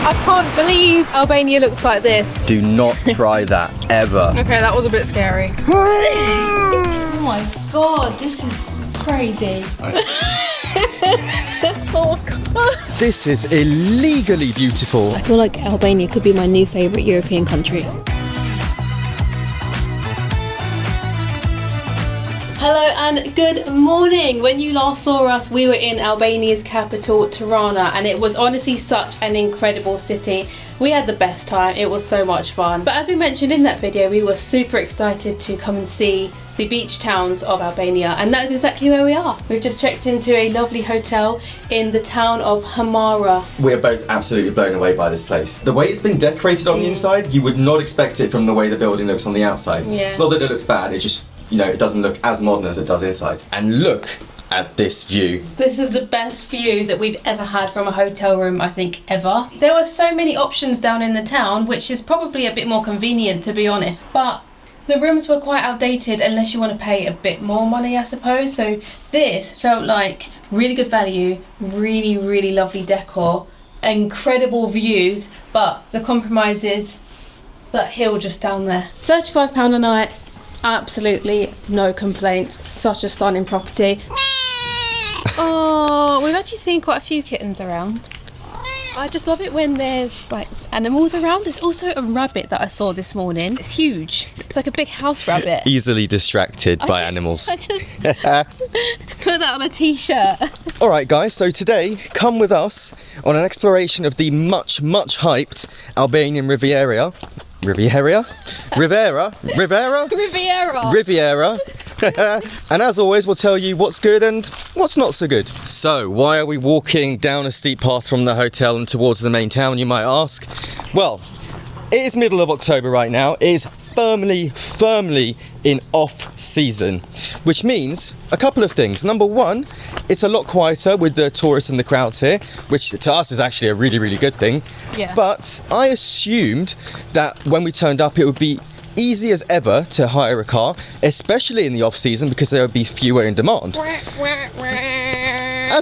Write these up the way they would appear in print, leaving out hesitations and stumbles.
I can't believe Albania looks like this. Do not try that, ever. Okay, that was a bit scary. Oh my god, this is crazy. Oh god. This is illegally beautiful. I feel like Albania could be my new favourite European country. Hello and good morning. When you last saw us, we were in Albania's capital, Tirana, and it was honestly such an incredible city. We had the best time, it was so much fun. But as we mentioned in that video, we were super excited to come and see the beach towns of Albania, and that is exactly where we are. We've just checked into a lovely hotel in the town of Himarë. We're both absolutely blown away by this place. The way it's been decorated on the inside, you would not expect it from the way the building looks on the outside. Yeah. Not that it looks bad, it's just, you know, it doesn't look as modern as it does inside. And look at this view. This is the best view that we've ever had from a hotel room, I think, ever. There were so many options down in the town, which is probably a bit more convenient, to be honest. But the rooms were quite outdated unless you want to pay a bit more money, I suppose. So this felt like really good value, really, really lovely decor, incredible views, but the compromise is that hill just down there. £35 a night, absolutely no complaints. Such a stunning property. Oh, we've actually seen quite a few kittens around. I just love it when there's like animals around. There's also a rabbit that I saw this morning. It's huge. It's like a big house rabbit. Easily distracted by animals. I just put that on a t-shirt. Alright guys, so today, come with us on an exploration of the much hyped Albanian Riviera. Riviera? And as always, we'll tell you what's good and what's not so good. So, why are we walking down a steep path from the hotel and towards the main town, you might ask? Well, it is middle of October right now. It is firmly in off season, which means a couple of things. Number one, it's a lot quieter with the tourists and the crowds here, which to us is actually a really good thing. Yeah. But I assumed that when we turned up, it would be easy as ever to hire a car, especially in the off season because there would be fewer in demand. As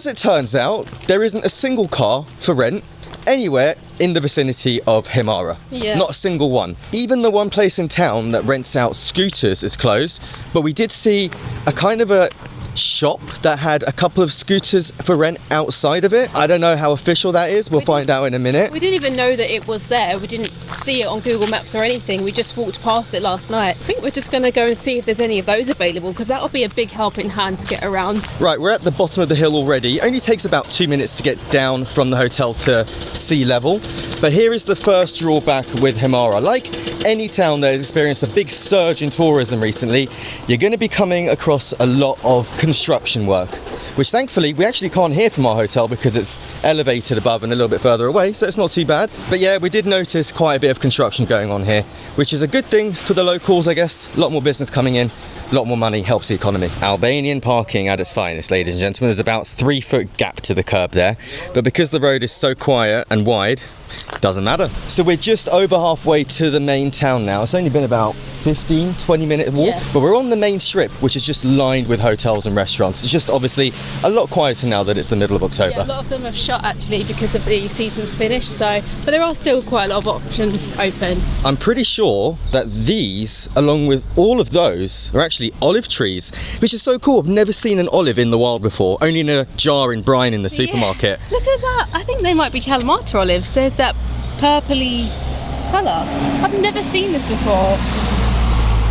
it turns out, there isn't a single car for rent anywhere in the vicinity of Himarë. Yeah. Not a single one. Even the one place in town that rents out scooters is closed, but we did see a kind of a shop that had a couple of scooters for rent outside of it. I don't know how official that is, we'll find out in a minute. We didn't even know that it was there. We didn't see it on Google Maps or anything. We just walked past it last night. I think we're just going to go and see if there's any of those available, because that'll be a big helping hand to get around. Right, we're at the bottom of the hill already. It only takes about 2 minutes to get down from the hotel to sea level. But here is the first drawback with Himarë. Like any town that has experienced a big surge in tourism recently, you're going to be coming across a lot of construction work, which thankfully we actually can't hear from our hotel because it's elevated above and a little bit further away, so it's not too bad. But yeah, we did notice quite a bit of construction going on here, which is a good thing for the locals, I guess. A lot more business coming in, a lot more money, helps the economy. Albanian parking at its finest, ladies and gentlemen. There's about 3 foot gap to the curb there, but because the road is so quiet and wide, doesn't matter. So we're just over halfway to the main town now. It's only been about 15-20 minute walk, but we're on the main strip, which is just lined with hotels and restaurants. It's just obviously a lot quieter now that it's the middle of October. Yeah, a lot of them have shut actually because of the season's finished, so but there are still quite a lot of options open. I'm pretty sure that these, along with all of those, are actually olive trees, which is so cool. I've never seen an olive in the wild before, only in a jar in brine in the supermarket. Yeah. Look at that. I think they might be Kalamata olives. They're that purpley colour. I've never seen this before.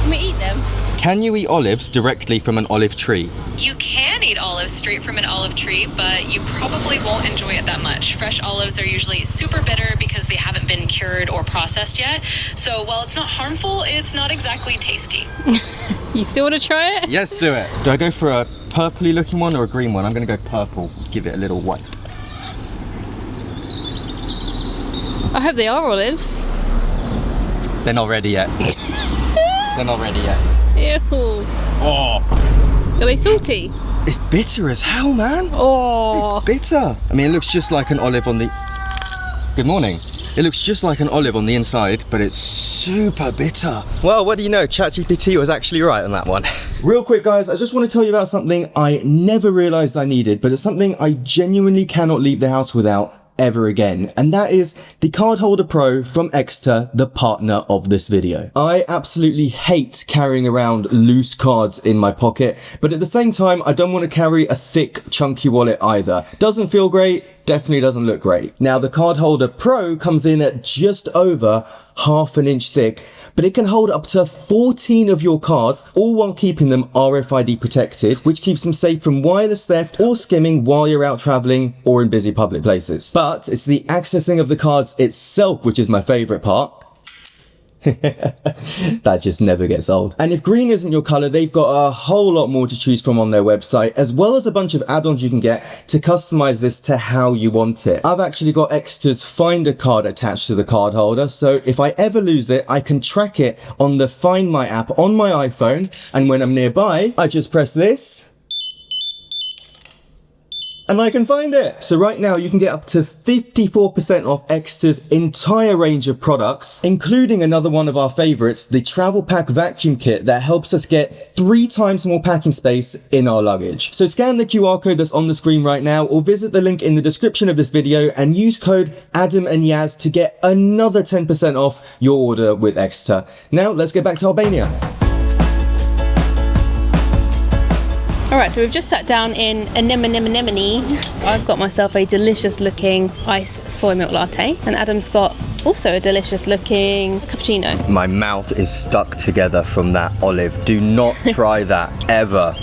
Can we eat them? Can you eat olives directly from an olive tree? You can eat olives straight from an olive tree, but you probably won't enjoy it that much. Fresh olives are usually super bitter because they haven't been cured or processed yet. So while it's not harmful, it's not exactly tasty. You still want to try it? Yes, do it. Do I go for a purpley looking one or a green one? I'm going to go purple. Give it a little wipe. I hope they are olives. They're not ready yet. They're not ready yet. Ew. Oh. Are they salty? It's bitter as hell, man. Oh. It's bitter. I mean, it looks just like an olive on the... Good morning. It looks just like an olive on the inside, but it's super bitter. Well, what do you know? ChatGPT was actually right on that one. Real quick, guys, I just want to tell you about something I never realised I needed, but it's something I genuinely cannot leave the house without. ever again, and that is the Card Holder Pro from Exeter, the partner of this video. I absolutely hate carrying around loose cards in my pocket, but at the same time, I don't want to carry a thick, chunky wallet either. Doesn't feel great, definitely doesn't look great. Now, the Card Holder Pro comes in at just over ½ an inch thick, but it can hold up to 14 of your cards, all while keeping them RFID protected, which keeps them safe from wireless theft or skimming while you're out traveling or in busy public places. But it's the accessing of the cards itself which is my favorite part. That just never gets old. And if green isn't your color, they've got a whole lot more to choose from on their website, as well as a bunch of add-ons you can get to customize this to how you want it. I've actually got Exeter's Finder card attached to the card holder, so if I ever lose it, I can track it on the Find My app on my iPhone, and when I'm nearby, I just press this and I can find it. So right now you can get up to 54% off Exeter's entire range of products, including another one of our favorites, the Travel Pack Vacuum Kit that helps us get 3 times more packing space in our luggage. So scan the QR code that's on the screen right now, or visit the link in the description of this video and use code Adam and Yaz to get another 10% off your order with Exeter. Now let's get back to Albania. Alright, so we've just sat down in Anemone. I've got myself a delicious looking iced soy milk latte, and Adam's got also a delicious looking cappuccino. My mouth is stuck together from that olive. Do not try that, ever.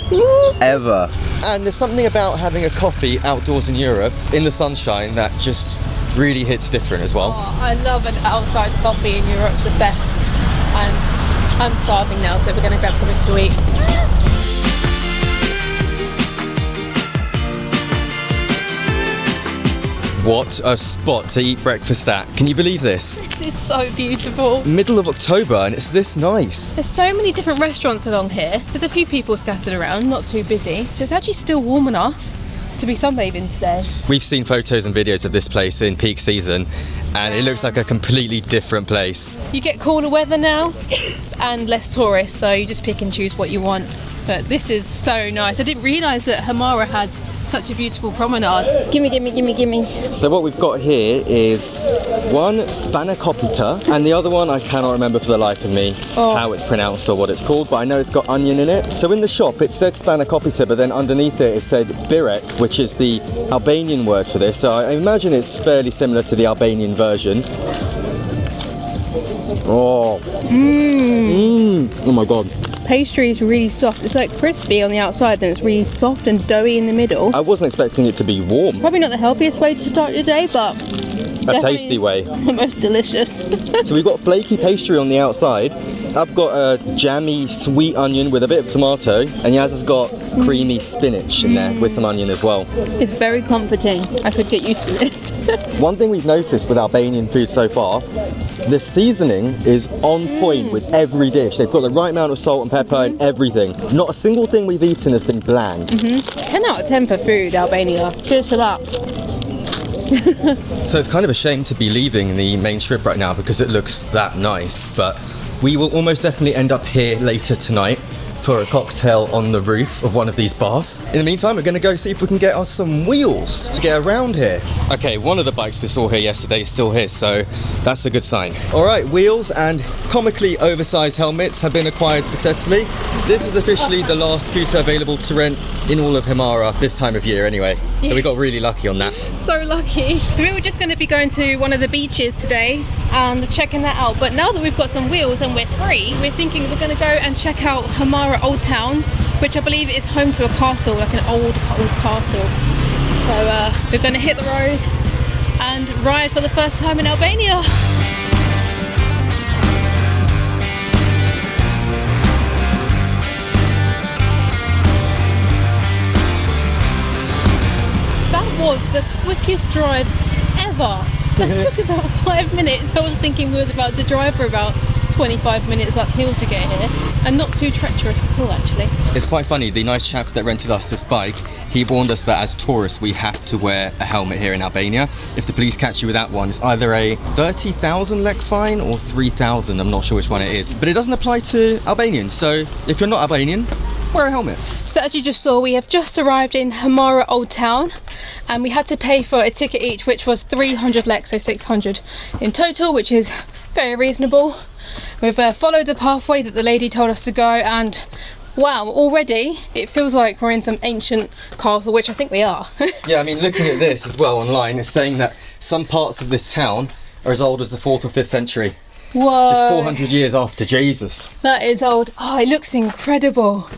Ever. And there's something about having a coffee outdoors in Europe, in the sunshine, that just really hits different as well. Oh, I love an outside coffee in Europe, the best. And I'm starving now, so we're going to grab something to eat. What a spot to eat breakfast at. Can you believe this? It is so beautiful. Middle of October and it's this nice. There's so many different restaurants along here. There's a few people scattered around, not too busy. So it's actually still warm enough to be sunbathing today. We've seen photos and videos of this place in peak season and it looks like a completely different place. You get cooler weather now and less tourists, so you just pick and choose what you want. But this is so nice. I didn't realise that Himarë had such a beautiful promenade. Gimme. So what we've got here is one spanakopita and the other one I cannot remember for the life of me how it's pronounced or what it's called, but I know it's got onion in it. So in the shop it said spanakopita, but then underneath it said birek, which is the Albanian word for this. So I imagine it's fairly similar to the Albanian version. Oh my god. Pastry is really soft. It's like crispy on the outside, then it's really soft and doughy in the middle. I wasn't expecting it to be warm. Probably not the healthiest way to start your day, but a tasty way. The most delicious. So we've got flaky pastry on the outside. I've got a jammy sweet onion with a bit of tomato, and Yaz has got creamy spinach in there with some onion as well. It's very comforting. I could get used to this. One thing we've noticed with Albanian food so far, the seasoning is on point with every dish. They've got the right amount of salt and pepper and everything. Not a single thing we've eaten has been bland. 10 out of 10 for food, Albania. Cheers for that. So it's kind of a shame to be leaving the main strip right now because it looks that nice, but we will almost definitely end up here later tonight for a cocktail on the roof of one of these bars. In the meantime, we're going to go see if we can get us some wheels to get around here. Okay, one of the bikes we saw here yesterday is still here, so that's a good sign. All right, wheels and comically oversized helmets have been acquired successfully. This is officially the last scooter available to rent in all of Himarë this time of year anyway. So we got really lucky on that. So lucky. So we were just going to be going to one of the beaches today and checking that out, but now that we've got some wheels and we're free, we're thinking we're going to go and check out Himarë Old Town, which I believe is home to a castle, like an old castle. So we're going to hit the road and ride for the first time in Albania. That was the quickest drive ever. That took about 5 minutes. I was thinking we was about to drive for about 25 minutes uphill to get here, and not too treacherous at all actually. It's quite funny, the nice chap that rented us this bike, he warned us that as tourists we have to wear a helmet here in Albania. If the police catch you with that one, it's either a 30,000 lek fine or 3,000, I'm not sure which one it is. But it doesn't apply to Albanians, so if you're not Albanian, wear a helmet. So as you just saw, we have just arrived in Himarë Old Town, and we had to pay for a ticket each, which was 300 lek, so 600 in total, which is very reasonable. We've followed the pathway that the lady told us to go, and wow, already it feels like we're in some ancient castle, which I think we are. Yeah, I mean, looking at this as well online, it's saying that some parts of this town are as old as the 4th or 5th century. Whoa. Just 400 years after Jesus. That is old. Oh, it looks incredible.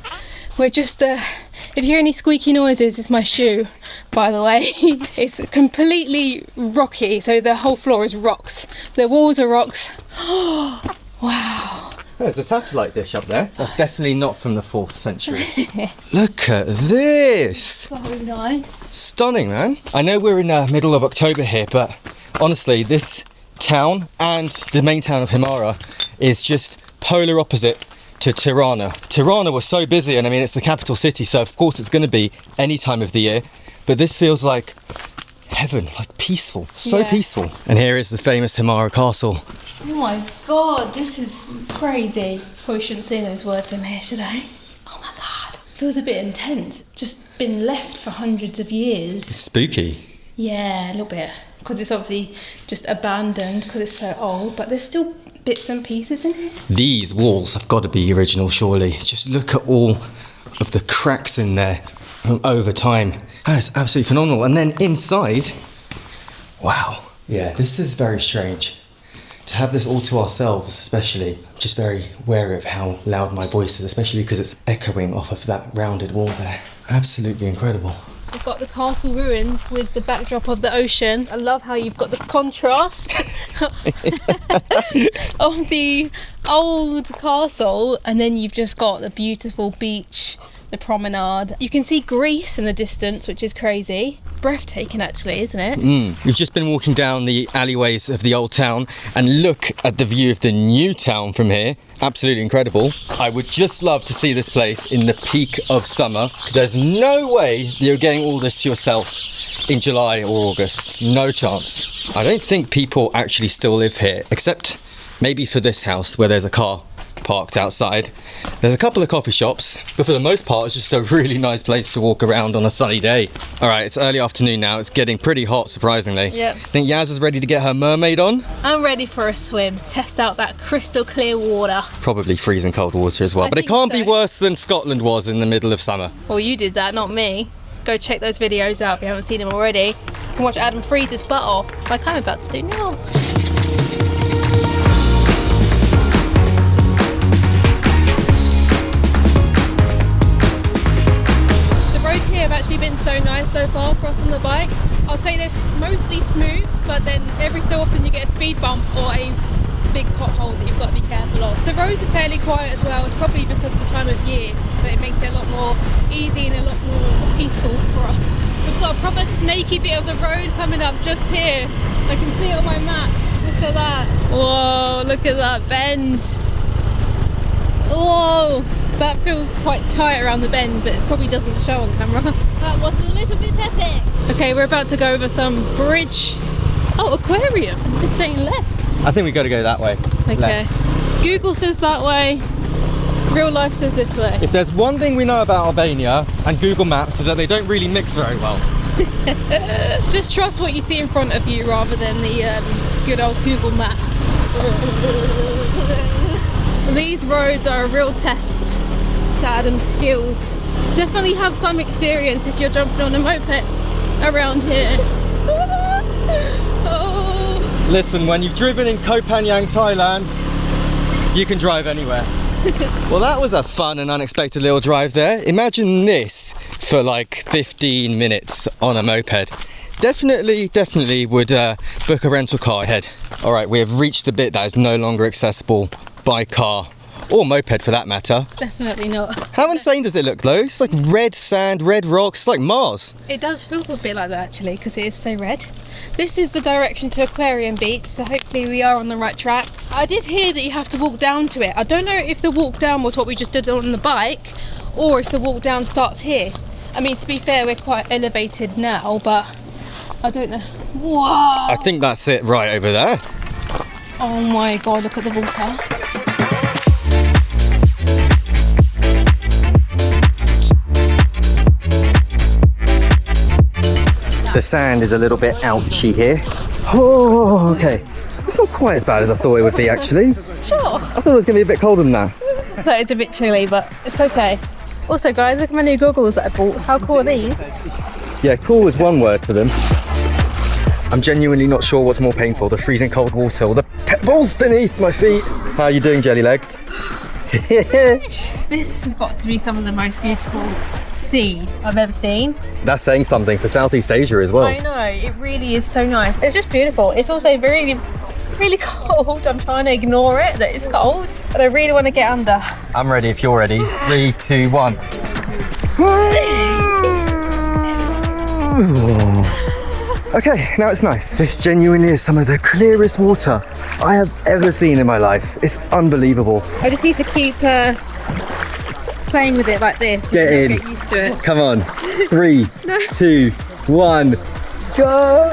We're just, if you hear any squeaky noises, it's my shoe, by the way. It's completely rocky, so the whole floor is rocks. The walls are rocks. Oh, wow. There's a satellite dish up there. That's definitely not from the 4th century. Look at this. So nice. Stunning, man. I know we're in the middle of October here, but honestly, this town and the main town of Himarë is just polar opposite to Tirana. Tirana was so busy, and I mean, it's the capital city, so of course it's going to be any time of the year, but this feels like heaven, like peaceful, so peaceful. And here is the famous Himarë castle. Oh my god, this is crazy. Probably shouldn't say those words in here, should I? Oh my god. Feels a bit intense. Just been left for hundreds of years. It's spooky. Yeah, a little bit. Because it's obviously just abandoned because it's so old, but there's still bits and pieces in here. These walls have got to be original, surely. Just look at all of the cracks in there from over time. That's absolutely phenomenal. And then inside, wow. Yeah, this is very strange. To have this all to ourselves, especially, I'm just very wary of how loud my voice is, especially because it's echoing off of that rounded wall there. Absolutely incredible. We've got the castle ruins with the backdrop of the ocean. I love how you've got the contrast of the old castle, and then you've just got the beautiful beach, the promenade. You can see Greece in the distance, which is crazy. Breathtaking, actually, isn't it? We've just been walking down the alleyways of the old town, and look at the view of the new town from here. Absolutely incredible. I would just love to see this place in the peak of summer. There's no way that you're getting all this to yourself in July or August. No chance. I don't think people actually still live here, except maybe for this house where there's a car parked outside. There's a couple of coffee shops, but for the most part it's just a really nice place to walk around on a sunny day. Alright, it's early afternoon now. It's getting pretty hot, surprisingly. Yep. I think Yaz is ready to get her mermaid on. I'm ready for a swim. Test out that crystal clear water. Probably freezing cold water as well, but it think can't be so. worse than Scotland was in the middle of summer. Well, you did that, not me. Go check those videos out if you haven't seen them already. You can watch Adam freeze his butt off, like I'm about to do now. Have actually been so nice so far for us on the bike. I'll say this mostly smooth, but then every so often you get a speed bump or a big pothole that you've got to be careful of. The roads are fairly quiet as well. It's probably because of the time of year, but it makes it a lot more easy and a lot more peaceful for us. We've got a proper snaky bit of the road coming up just here. I can see it on my maps. Look at that. Whoa, look at that bend. Whoa. That feels quite tight around the bend, but it probably doesn't show on camera. That was a little bit epic. Okay, we're about to go over some bridge. Oh, aquarium. It's saying left. I think we got to go that way. Okay. Left. Google says that way. Real life says this way. If there's one thing we know about Albania and Google Maps is that they don't really mix very well. Just trust what you see in front of you rather than the good old Google Maps. These roads are a real test to Adam's skills. Definitely have some experience if you're jumping on a moped around here. Oh. Listen, when you've driven in Koh Phangan, Thailand, you can drive anywhere. Well, that was a fun and unexpected little drive there. Imagine this for like 15 minutes on a moped. Definitely would book a rental car ahead. All right, we have reached the bit that is no longer accessible by car or moped for that matter. Definitely not. How insane does it look though? It's like red sand, red rocks, it's like Mars. It does feel a bit like that actually because it is so red. This is the direction to Aquarium Beach, so hopefully we are on the right track. I did hear that you have to walk down to it. I don't know if the walk down was what we just did on the bike or if the walk down starts here. I mean, to be fair, we're quite elevated now, but I don't know. Wow! I think that's it right over there. Oh my god, look at the water. The sand is a little bit ouchy here. Oh, okay. It's not quite as bad as I thought it would be, actually. Sure. I thought it was going to be a bit colder than that. That is a bit chilly, but it's okay. Also, guys, look at my new goggles that I bought. How cool are these? Yeah, cool is one word for them. I'm genuinely not sure what's more painful, the freezing cold water or the pebbles beneath my feet. How are you doing, Jelly Legs? This has got to be some of the most beautiful sea I've ever seen. That's saying something for Southeast Asia as well. I know, it really is so nice. It's just beautiful. It's also really cold. I'm trying to ignore it, that it's cold, but I really want to get under. I'm ready if you're ready. 3, 2, 1. Okay, now it's nice. This genuinely is some of the clearest water I have ever seen in my life. It's unbelievable. I just need to keep playing with it like this. Get in. Get used to it. Come on. 3, 2, 1, go!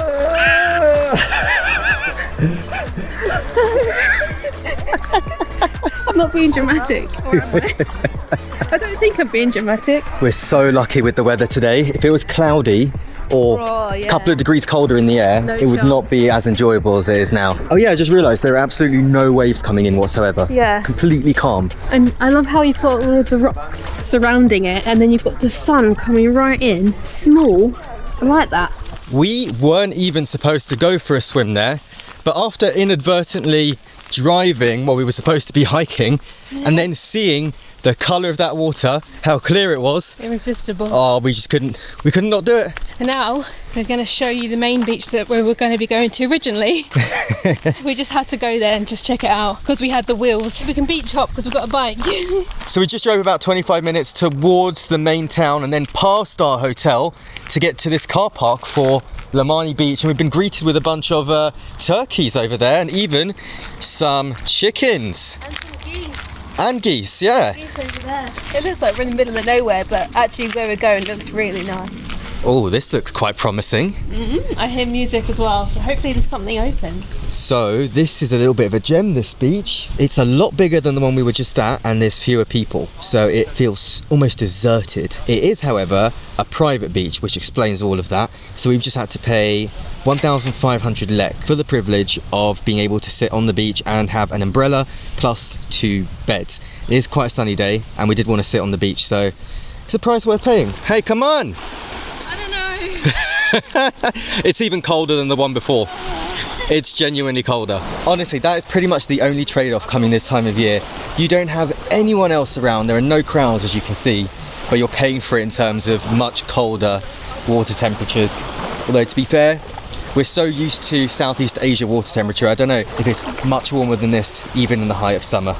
I'm not being dramatic. Or am I? I don't think I'm being dramatic. We're so lucky with the weather today. If it was cloudy or a couple of degrees colder in the air, it would not be as enjoyable as it is now. Oh yeah, I just realised there are absolutely no waves coming in whatsoever. Yeah. Completely calm. And I love how you've got all of the rocks surrounding it, and then you've got the sun coming right in. Small. I like that. We weren't even supposed to go for a swim there, but after inadvertently driving while we were supposed to be hiking, and then seeing the colour of that water, how clear it was. Irresistible. Oh, we couldn't not do it. And now we're going to show you the main beach that we were going to be going to originally. We just had to go there and just check it out because we had the wheels. We can beach hop because we've got a bike. So we just drove about 25 minutes towards the main town and then past our hotel to get to this car park for Lamani Beach, and we've been greeted with a bunch of turkeys over there and even some chickens. And some geese. And geese, yeah. Geese over there. It looks like we're in the middle of nowhere, but actually where we're going looks really nice. Oh, this looks quite promising. I hear music as well, so hopefully there's something open. So this is a little bit of a gem, this beach. It's a lot bigger than the one we were just at, and there's fewer people, so it feels almost deserted. It is, however, a private beach, which explains all of that. So we've just had to pay 1,500 lek for the privilege of being able to sit on the beach and have an umbrella plus 2 beds. It is quite a sunny day, and we did want to sit on the beach, so it's a price worth paying. Hey, come on! I don't know. It's even colder than the one before. It's genuinely colder. Honestly, that is pretty much the only trade-off coming this time of year. You don't have anyone else around. There are no crowds, as you can see, but you're paying for it in terms of much colder water temperatures. Although, to be fair, we're so used to Southeast Asia water temperature, I don't know if it's much warmer than this, even in the height of summer.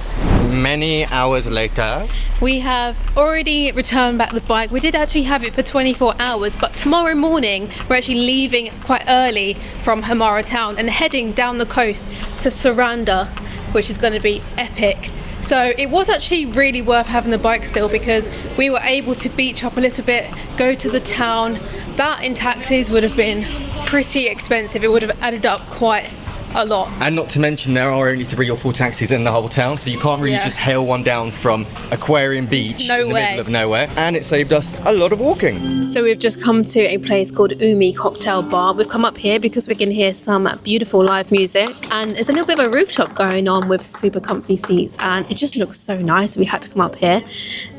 Many hours later, we have already returned back the bike. We did actually have it for 24 hours, but tomorrow morning we're actually leaving quite early from Himarë town and heading down the coast to Saranda, which is going to be epic. So it was actually really worth having the bike still because we were able to beach up a little bit, go to the town. That in taxis would have been pretty expensive. It would have added up quite a lot. And not to mention there are only 3 or 4 taxis in the whole town, so you can't really just hail one down from Aquarium Beach in the middle of nowhere. And it saved us a lot of walking. So we've just come to a place called Umi Cocktail Bar. We've come up here because we can hear some beautiful live music, and there's a little bit of a rooftop going on with super comfy seats, and it just looks so nice. We had to come up here.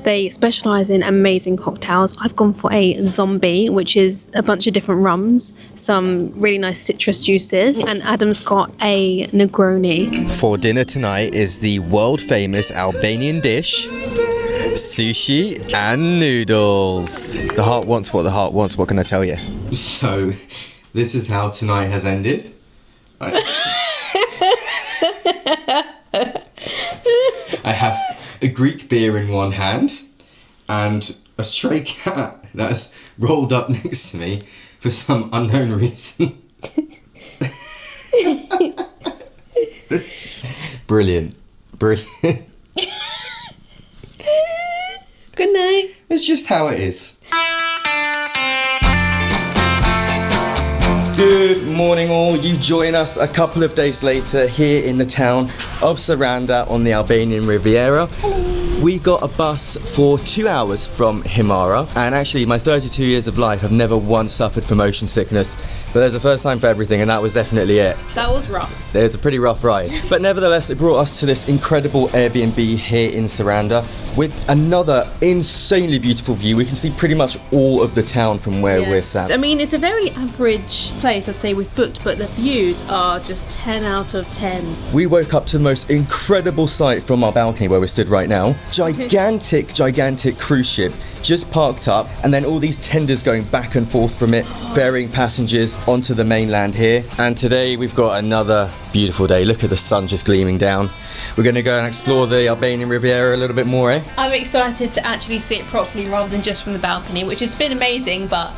They specialise in amazing cocktails. I've gone for a zombie, which is a bunch of different rums, some really nice citrus juices, and Adam's got a Negroni. For dinner tonight is the world famous Albanian dish, sushi and noodles. The heart wants what the heart wants, what can I tell you? So, this is how tonight has ended. I have a Greek beer in one hand and a stray cat that's rolled up next to me for some unknown reason. Brilliant. Good night. It's just how it is. Good morning all. You join us a couple of days later here in the town of Saranda on the Albanian Riviera. Hello. We got a bus for 2 hours from Himarë, and actually my 32 years of life have never once suffered from motion sickness, but there's a first time for everything, and that was definitely it. That was rough. It was a pretty rough ride, but nevertheless it brought us to this incredible Airbnb here in Saranda with another insanely beautiful view. We can see pretty much all of the town from where we're sat. I mean, it's a very average place, I'd say we've booked, but the views are just 10 out of 10. We woke up to the most incredible sight from our balcony where we stood right now. Gigantic cruise ship just parked up, and then all these tenders going back and forth from it, ferrying passengers onto the mainland here. And today we've got another beautiful day. Look at the sun just gleaming down. We're going to go and explore the Albanian Riviera a little bit more, eh? I'm excited to actually see it properly rather than just from the balcony, which has been amazing, but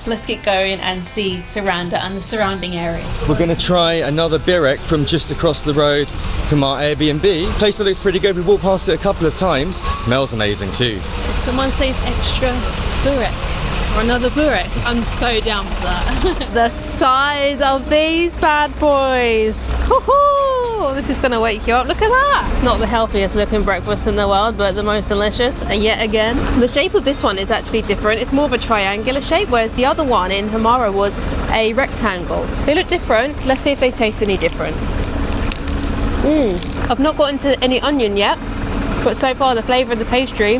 let's get going and see Saranda and the surrounding areas. We're going to try another birek from just across the road from our Airbnb. Place that looks pretty good. We walked past it a couple of times. It smells amazing too. Someone save extra burek or another burek. I'm so down for that. The size of these bad boys. Woohoo! This is going to wake you up. Look at that. Not the healthiest looking breakfast in the world, but the most delicious. And yet again, the shape of this one is actually different. It's more of a triangular shape, whereas the other one in Himarë was a rectangle. They look different. Let's see if they taste any different. I've not got into any onion yet, but so far the flavour of the pastry,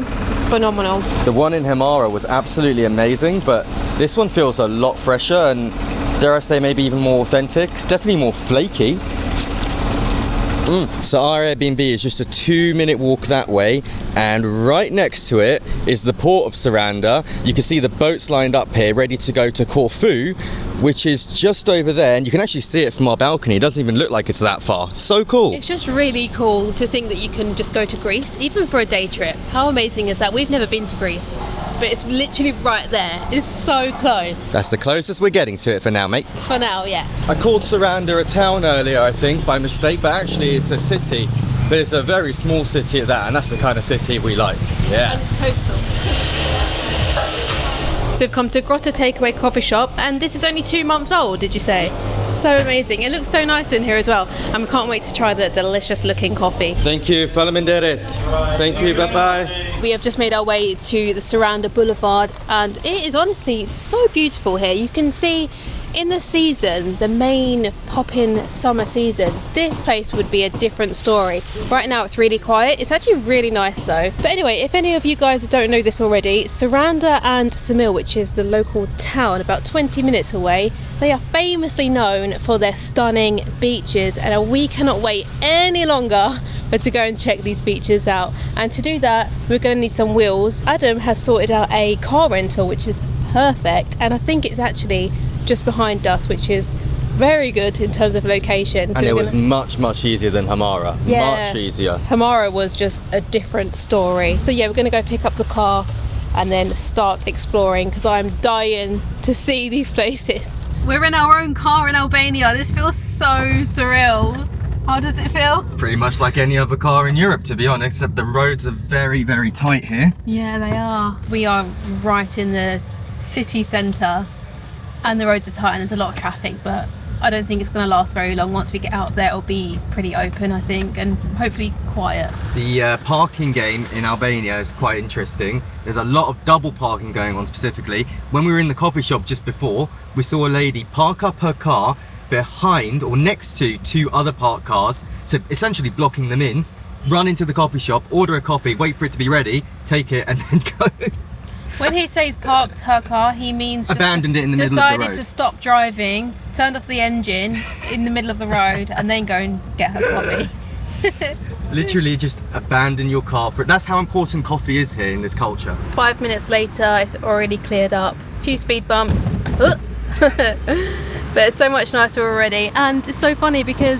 phenomenal. The one in Himarë was absolutely amazing, but this one feels a lot fresher and, dare I say, maybe even more authentic. It's definitely more flaky. So our Airbnb is just a 2-minute walk that way, and right next to it is the port of Saranda. You can see the boats lined up here ready to go to Corfu, which is just over there, and you can actually see it from our balcony. It doesn't even look like it's that far. So cool. It's just really cool to think that you can just go to Greece, even for a day trip. How amazing is that? We've never been to Greece, but it's literally right there. It's so close. That's the closest we're getting to it for now, mate. For now, yeah. I called Saranda a town earlier, I think, by mistake, but actually it's a city. But it's a very small city at that, and that's the kind of city we like. Yeah. And it's coastal. So we've come to Grotta Takeaway Coffee Shop, and this is only 2 months old, did you say? So amazing. It looks so nice in here as well, and we can't wait to try the delicious looking coffee. Thank you, Falaminderet. Thank you, bye-bye. We have just made our way to the Saranda Boulevard, and it is honestly so beautiful here. You can see in the season, the main pop-in summer season, this place would be a different story. Right now it's really quiet. It's actually really nice though. But anyway, if any of you guys don't know this already, Saranda and Samil, which is the local town about 20 minutes away, they are famously known for their stunning beaches, and we cannot wait any longer but to go and check these beaches out. And to do that, we're going to need some wheels. Adam has sorted out a car rental, which is perfect, and I think it's actually just behind us, which is very good in terms of location. And it was much easier than Himarë. Yeah. Much easier. Himarë was just a different story. So yeah, we're going to go pick up the car and then start exploring, because I'm dying to see these places. We're in our own car in Albania. This feels so surreal. How does it feel? Pretty much like any other car in Europe, to be honest, except the roads are very tight here. Yeah, they are. We are right in the city centre, and the roads are tight and there's a lot of traffic, but I don't think it's going to last very long. Once we get out there, it'll be pretty open, I think, and hopefully quiet. The parking game in Albania is quite interesting. There's a lot of double parking going on specifically. When we were in the coffee shop just before, we saw a lady park up her car behind or next to 2 other parked cars, so essentially blocking them in, run into the coffee shop, order a coffee, wait for it to be ready, take it, and then go. When he says parked her car, he means just abandoned it in the middle of the road. Decided to stop driving, turned off the engine in the middle of the road, and then go and get her coffee. Literally just abandon your car for it. That's how important coffee is here in this culture. 5 minutes later, it's already cleared up. A few speed bumps. But it's so much nicer already. And it's so funny because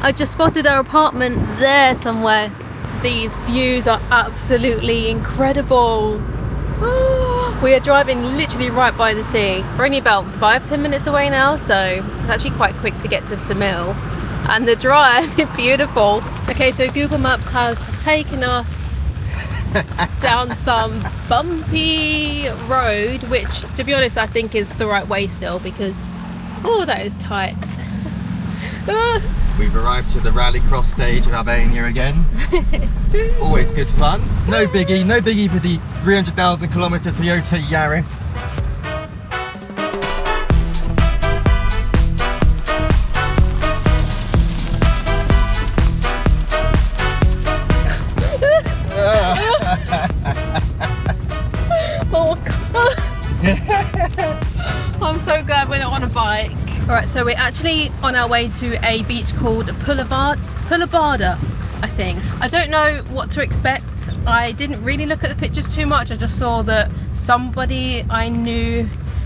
I just spotted our apartment there somewhere. These views are absolutely incredible. We are driving literally right by the sea. We're only about 5-10 minutes away now, so it's actually quite quick to get to Samil. And the drive is beautiful. Okay, so Google Maps has taken us down some bumpy road, which, to be honest, I think is the right way still, because, oh, that is tight. We've arrived to the rallycross stage of Albania again. Always good fun. No biggie for the 300,000 kilometer Toyota Yaris. Oh God. I'm so glad we're not on a bike. Alright, so we're actually on our way to a beach called Pulabada, I think. I don't know what to expect. I didn't really look at the pictures too much. I just saw that somebody I knew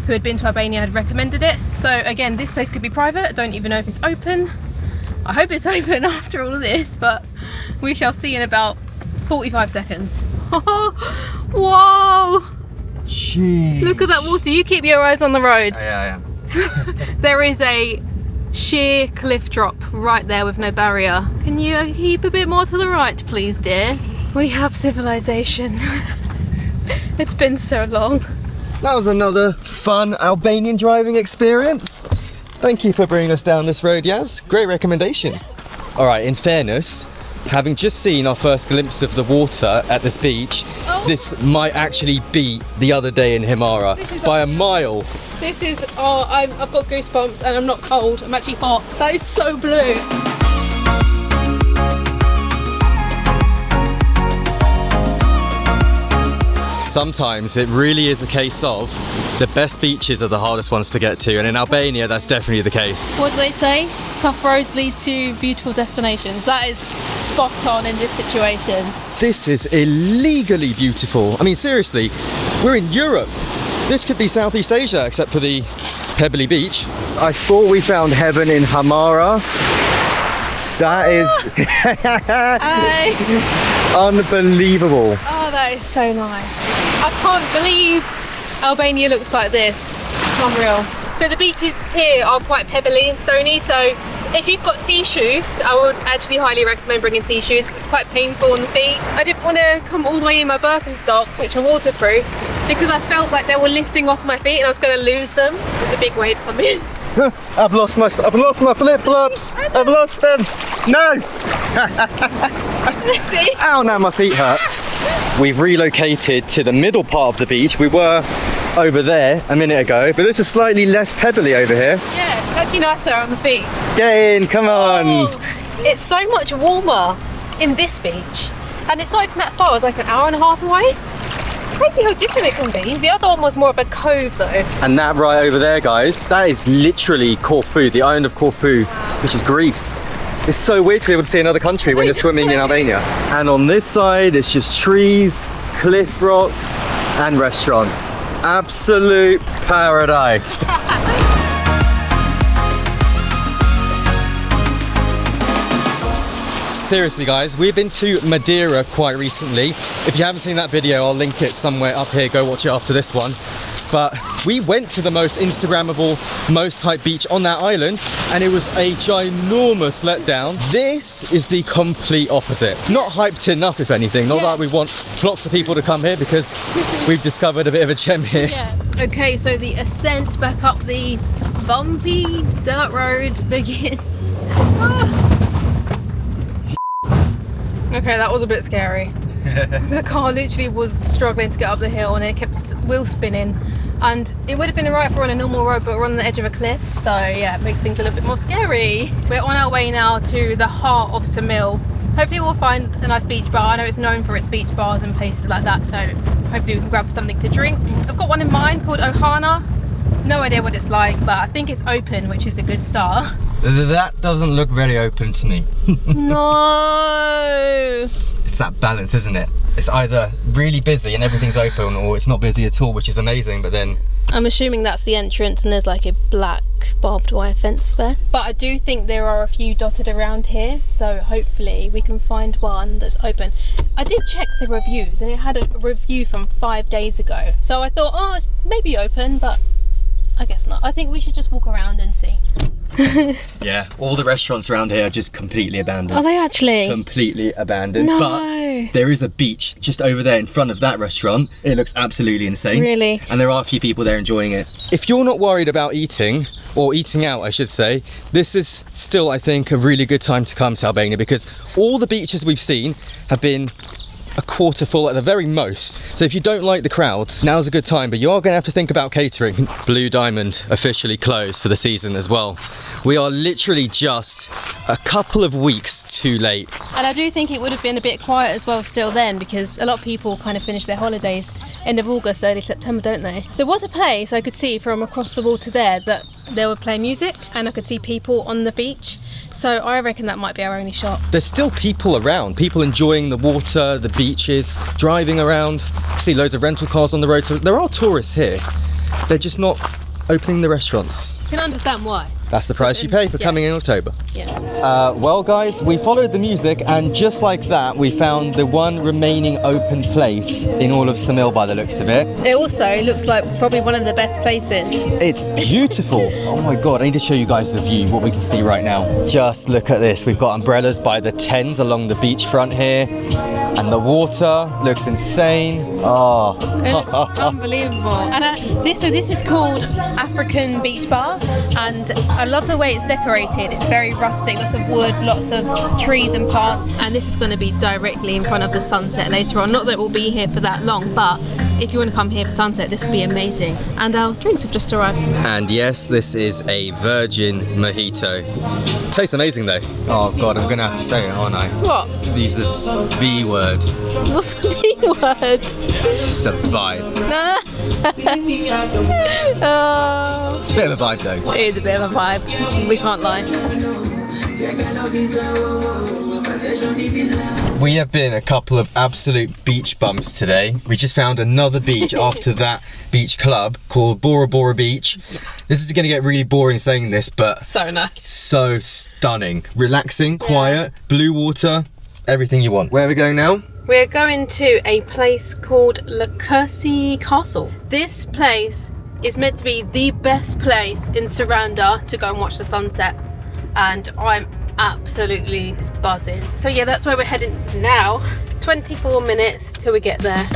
who had been to Albania had recommended it. So again, this place could be private. I don't even know if it's open. I hope it's open after all of this, but we shall see in about 45 seconds. Whoa! Jeez. Look at that water. You keep your eyes on the road. Oh, yeah, I am. There is a sheer cliff drop right there with no barrier. Can you keep a bit more to the right, please, dear? We have civilization. It's been so long. That was another fun Albanian driving experience. Thank you for bringing us down this road, Yaz. Great recommendation. All right, in fairness, having just seen our first glimpse of the water at this beach, this might actually beat the other day in Himarë by a mile. This is, I've got goosebumps and I'm not cold, I'm actually hot. That is so blue. Sometimes it really is a case of the best beaches are the hardest ones to get to, and in Albania that's definitely the case. What do they say? Tough roads lead to beautiful destinations. That is spot on in this situation. This is illegally beautiful. I mean, seriously, we're in Europe. This could be Southeast Asia, except for the pebbly beach. I thought we found heaven in Himarë. That is unbelievable. Oh, that is so nice. I can't believe Albania looks like this. Unreal. So the beaches here are quite pebbly and stony, so if you've got sea shoes, I would actually highly recommend bringing sea shoes because it's quite painful on the feet. I didn't want to come all the way in my Birkenstocks, which are waterproof, because I felt like they were lifting off my feet and I was going to lose them with the big wave coming. I've lost my flip-flops. I've lost them. No. See? Ow, now my feet hurt. We've relocated to the middle part of the beach. We were over there a minute ago, but this is slightly less pebbly over here. Yeah, it's actually nicer on the feet. Get in, come on. Oh, it's so much warmer in this beach, and it's not even that far. It's like an hour and a half away. It's crazy how different it can be. The other one was more of a cove though. And that right over there, guys, that is literally Corfu, the island of Corfu, which is Greece. It's so weird to be able to see another country when you're swimming in Albania. And on this side, it's just trees, cliff rocks, and restaurants. Absolute paradise. Seriously guys, we've been to Madeira quite recently. If you haven't seen that video, I'll link it somewhere up here, go watch it after this one. But we went to the most Instagrammable, most hyped beach on that island, and it was a ginormous letdown. This is the complete opposite. Not hyped enough, if anything. Not that we want lots of people to come here, because we've discovered a bit of a gem here. Yeah. Okay, so the ascent back up the bumpy dirt road begins. Okay, that was a bit scary. The car literally was struggling to get up the hill and it kept wheel spinning, and it would have been alright if we're on a normal road, but we're on the edge of a cliff, so yeah, it makes things a little bit more scary. We're on our way now to the heart of Samil. Hopefully we'll find a nice beach bar. I know it's known for its beach bars and places like that, so hopefully we can grab something to drink. I've got one in mind called Ohana. No idea what it's like, but I think it's open, which is a good start. That doesn't look very open to me. No. It's that balance, isn't it? It's either really busy and everything's open, or it's not busy at all, which is amazing, but then... I'm assuming that's the entrance and there's like a black barbed wire fence there. But I do think there are a few dotted around here, so hopefully we can find one that's open. I did check the reviews and it had a review from 5 days ago. So I thought, oh, it's maybe open, but I guess not. I think we should just walk around and see. Yeah, all the restaurants around here are just completely abandoned. Are they actually? Completely abandoned. No. But there is a beach just over there in front of that restaurant. It looks absolutely insane. Really? And there are a few people there enjoying it. If you're not worried about eating, or eating out I should say, this is still I think a really good time to come to Albania, because all the beaches we've seen have been a quarter full at the very most. So if you don't like the crowds, now's a good time, but you are going to have to think about catering. Blue Diamond officially closed for the season as well. We are literally just a couple of weeks too late. And I do think it would have been a bit quiet as well still then, because a lot of people kind of finish their holidays end of August, early September, don't they? There was a place I could see from across the water there that they were playing music and I could see people on the beach. So I reckon that might be our only shot. There's still people around, people enjoying the water, the beaches, driving around. I see loads of rental cars on the road. So there are tourists here. They're just not opening the restaurants. You can understand why. That's the price you pay for coming in October. Yeah. Well guys, we followed the music and just like that we found the one remaining open place in all of Samil by the looks of it. It also looks like probably one of the best places. It's beautiful. Oh my god, I need to show you guys the view, what we can see right now. Just look at this. We've got umbrellas by the tens along the beachfront here. And the water looks insane. Oh, it looks unbelievable. And this is called African Beach Bar, and I love the way it's decorated. It's very rustic, lots of wood, lots of trees and plants. And this is going to be directly in front of the sunset later on. Not that we'll be here for that long, but if you want to come here for sunset, this would be amazing. And our drinks have just arrived. And yes, this is a virgin mojito. Tastes amazing though. Oh god, I'm gonna have to say it, aren't I? What? Use the V word. What's the B word? It's a vibe. It's a bit of a vibe though. It is a bit of a vibe. We can't lie. We have been a couple of absolute beach bums today. We just found another beach after that beach club called Bora Bora Beach. This is going to get really boring saying this, but So nice. so stunning. Relaxing, quiet, blue water, everything you want. Where are we going now? We're going to a place called Turquoise Castle. This place is meant to be the best place in Saranda to go and watch the sunset, and I'm absolutely buzzing. So yeah, that's where we're heading now. 24 minutes till we get there.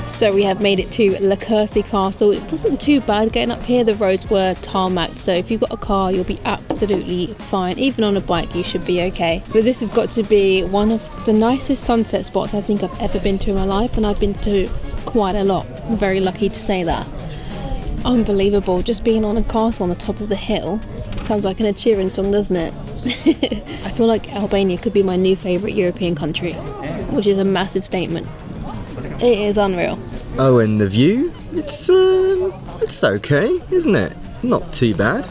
So we have made it to Turquoise Castle. It wasn't too bad getting up here. The roads were tarmacked, so if you've got a car you'll be absolutely fine. Even on a bike you should be okay. But this has got to be one of the nicest sunset spots I think I've ever been to in my life, and I've been to quite a lot. I'm very lucky to say that. Unbelievable. Just being on a castle on the top of the hill. Sounds like an Ed Sheeran song, doesn't it? I feel like Albania could be my new favourite European country, which is a massive statement. It is unreal. Oh, and the view? It's okay, isn't it? Not too bad.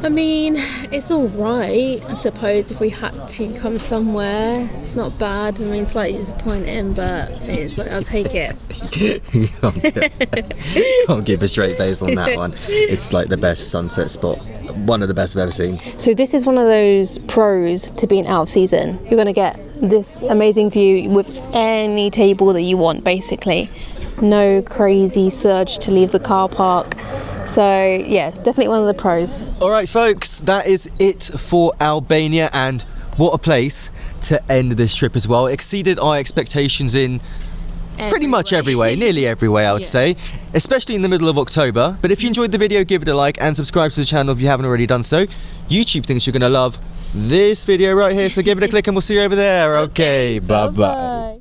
I mean, it's all right, I suppose, if we had to come somewhere. It's not bad. I mean, slightly disappointing, but it is, but I'll take it. Can't keep a straight face on that one. It's like the best sunset spot. One of the best I've ever seen. So this is one of those pros to being out of season. You're going to get this amazing view with any table that you want, basically. No crazy surge to leave the car park. So yeah, definitely one of the pros. All right, folks, that is it for Albania, and what a place to end this trip as well. It exceeded our expectations in pretty much every way, nearly every way I would say, especially in the middle of October. But if you enjoyed the video, give it a like and subscribe to the channel if you haven't already done so. YouTube thinks you're going to love this video right here, so give it a click and we'll see you over there. Okay, bye-bye.